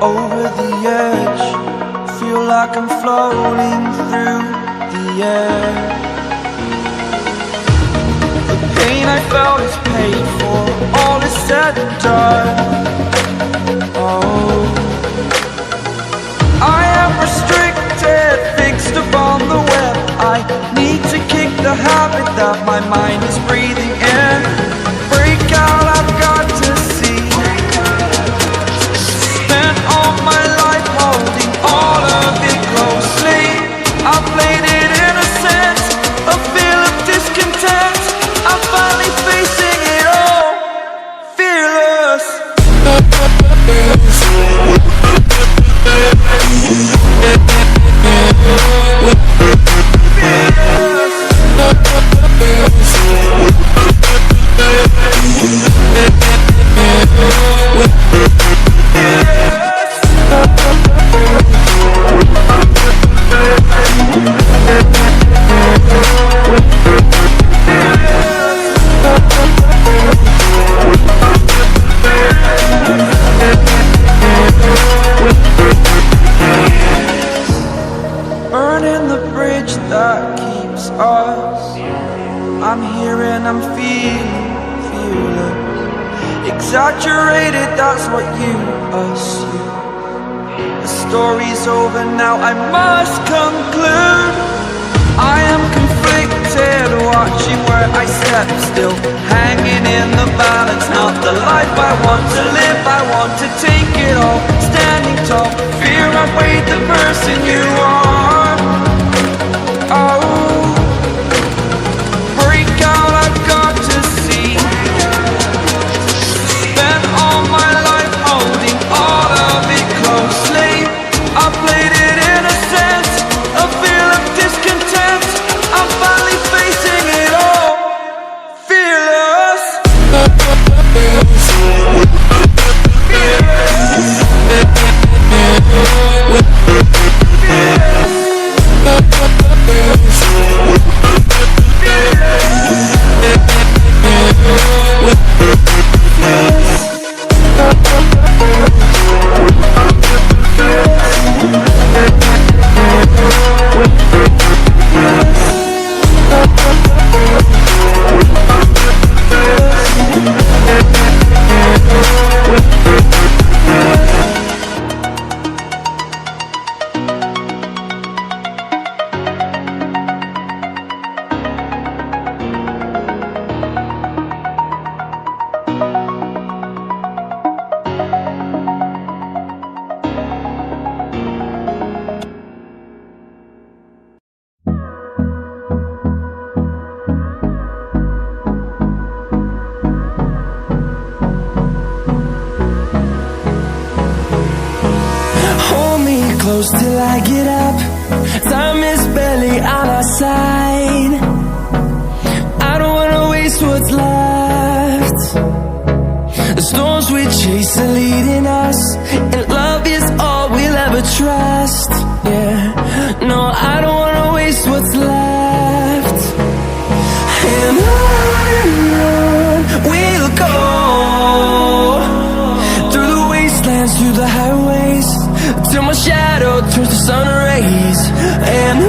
over the edge. Feel like I'm floating through the air. The pain I felt is paid for, all is said and done. Oh, I am restricted, fixed upon the web. I need to kick the habit that my mind is breathing in. Break out, I've got to see. Spent all my life holding all of it closely. I played it innocent, a feel of discontent. I'm finally facing it all, fearless. Burning the bridge that keeps us. I'm here and I'm feeling fearless. Exaggerated, that's what you assume. The story's over now, I must conclude. I am conflicted, watching where I step still, hanging in the balance. Not the life I want to live, I want to take it all. Standing tall, fear I weighed the person you are. Oh, break out, I've got to see. Spent all my life holding all of it closely. I played it innocent, a feel of discontent. I'm finally facing it all, fearless. Close till I get up. Time is barely on our side. I don't wanna waste what's left. The storms we chase are leading us, and love is all we'll ever trust. Yeah, no, I don't wanna waste what's left. And on we'll go, through the wastelands, through the highways, till my shadow turns to sun rays. And